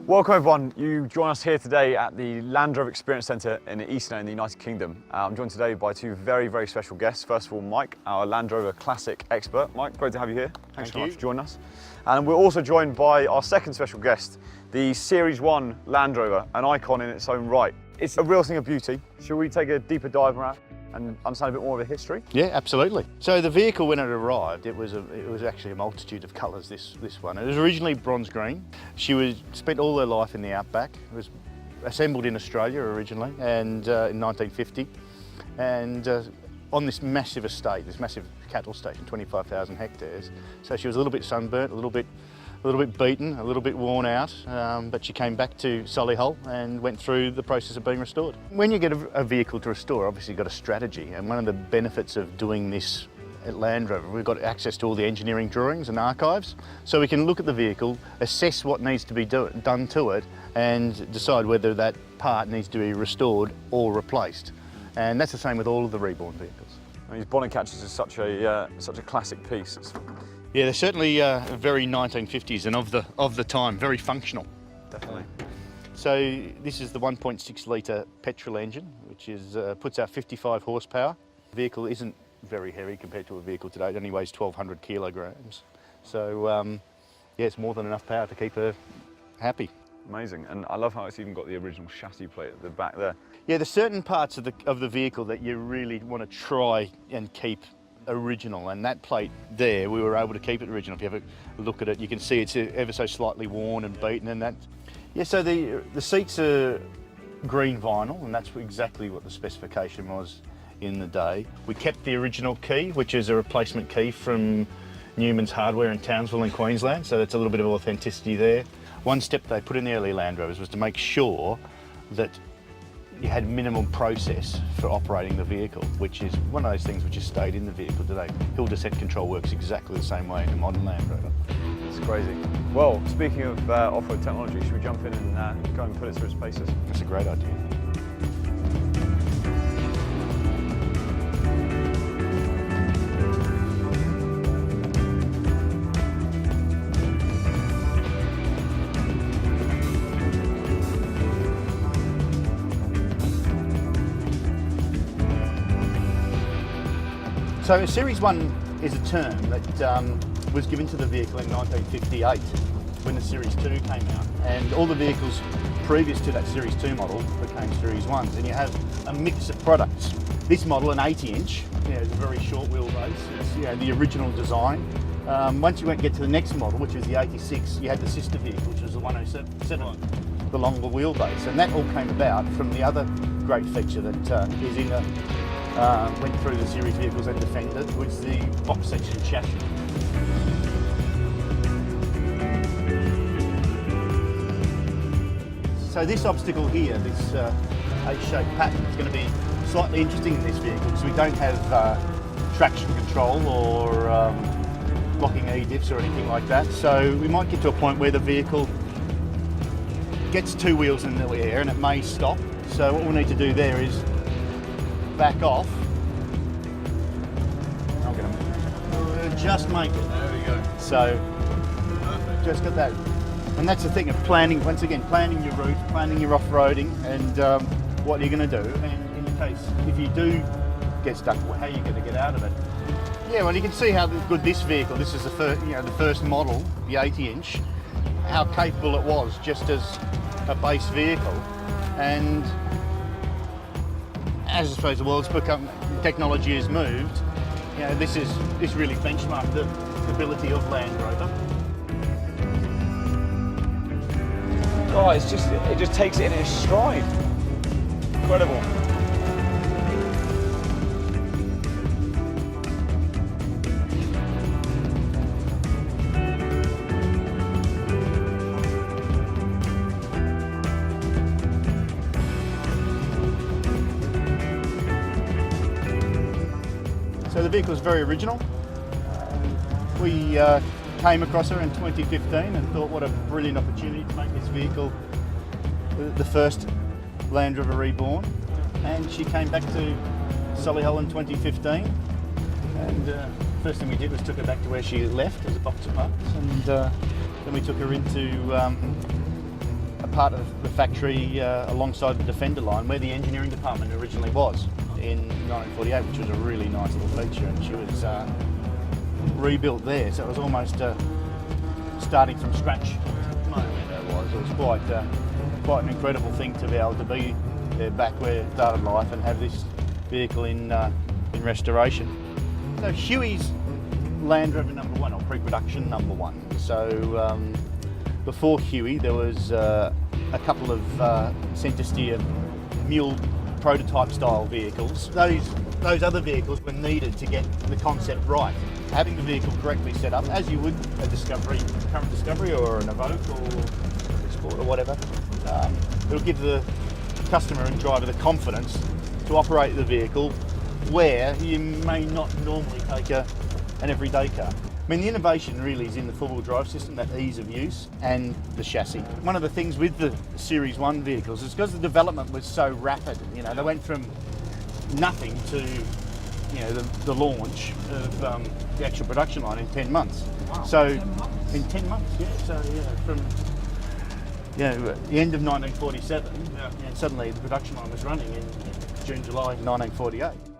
Welcome everyone, you join us here today at the Land Rover Experience Centre in Eastern in the United Kingdom. I'm joined today by two very special guests. First of all, Mike, our Land Rover Classic expert. Mike, great to have you here. Thanks so much for joining us. And we're also joined by our second special guest, the Series 1 Land Rover, an icon in its own right. It's a real thing of beauty. Shall we take a deeper dive around and understand a bit more of the history? Yeah, absolutely. So the vehicle, when it arrived, it was actually a multitude of colours, this one. It was originally bronze green. She spent all her life in the outback. It was assembled in Australia originally, and in 1950. And on this massive estate, this massive cattle station, 25,000 hectares. So she was a little bit sunburnt, a little bit beaten, a little bit worn out, but she came back to Solihull and went through the process of being restored. When you get a vehicle to restore, obviously you've got a strategy, and one of the benefits of doing this at Land Rover, we've got access to all the engineering drawings and archives, so we can look at the vehicle, assess what needs to be done to it, and decide whether that part needs to be restored or replaced. And that's the same with all of the Reborn vehicles. I mean, bonnet catchers is such a classic piece. Yeah, they're certainly very 1950s and of the time, very functional. Definitely. So this is the 1.6 litre petrol engine, which puts out 55 horsepower. The vehicle isn't very heavy compared to a vehicle today. It only weighs 1,200 kilograms. So yeah, it's more than enough power to keep her happy. Amazing, and I love how it's even got the original chassis plate at the back there. Yeah, there's certain parts of the vehicle that you really want to try and keep original, and that plate there, we were able to keep it original. If you have a look at it, you can see it's ever so slightly worn and beaten, and that. Yeah, so the seats are green vinyl, and that's exactly what the specification was in the day. We kept the original key, which is a replacement key from Newman's Hardware in Townsville in Queensland, so that's a little bit of authenticity there. One step they put in the early Land Rovers was to make sure that you had minimum process for operating the vehicle, which is one of those things which has stayed in the vehicle today. Hill descent control works exactly the same way in a modern Land Rover. It's crazy. Well, speaking of off-road technology, should we jump in and go and put it through its paces? That's a great idea. So Series 1 is a term that was given to the vehicle in 1958 when the Series 2 came out. And all the vehicles previous to that Series 2 model became Series 1s. And you have a mix of products. This model, an 80-inch, is a very short wheelbase. It's the original design. Once you get to the next model, which is the 86, you had the sister vehicle, which was the 107, the longer wheelbase. And that all came about from the other great feature that is in went through the series vehicles and Defender, was the box section chassis. So this obstacle here, this A-shaped pattern, is going to be slightly interesting in this vehicle because we don't have traction control or locking E-diffs or anything like that. So we might get to a point where the vehicle gets two wheels in the air and it may stop. So what we'll need to do there is back off. I'm going to just make it. There we go. So Perfect. just got that. And that's the thing of planning, once again, planning your route, planning your off-roading, and what you're going to do. And in the case, if you do get stuck, how are you going to get out of it? Yeah, well, you can see how good this vehicle, this is the first model, the 80-inch, how capable it was just as a base vehicle. And as I suppose the world's become, technology has moved, this really benchmarked the ability of Land Rover. Oh, it just takes it in its stride. Incredible. So the vehicle is very original. We came across her in 2015 and thought what a brilliant opportunity to make this vehicle the first Land Rover Reborn. And she came back to Solihull in 2015. And first thing we did was took her back to where she left as a box of parts. And then we took her into part of the factory alongside the Defender line where the engineering department originally was in 1948, which was a really nice little feature, and she was rebuilt there, so it was almost starting from scratch. It was quite an incredible thing to be able to be there back where it started life and have this vehicle in restoration. So Huey's Land Rover number one, or pre-production number one. So before Huey there was a couple of centre steer mule prototype style vehicles. Those other vehicles were needed to get the concept right. Having the vehicle correctly set up, as you would a Discovery, current Discovery or an Evoque or Sport or whatever, it'll give the customer and driver the confidence to operate the vehicle where you may not normally take an everyday car. I mean, the innovation really is in the four-wheel drive system, that ease of use, and the chassis. One of the things with the Series 1 vehicles is because the development was so rapid. You know, they went from nothing to, you know, the launch of the actual production line in 10 months. Wow, So 10 months? in 10 months, yeah. So yeah, from the end of 1947, and suddenly the production line was running in June, July 1948.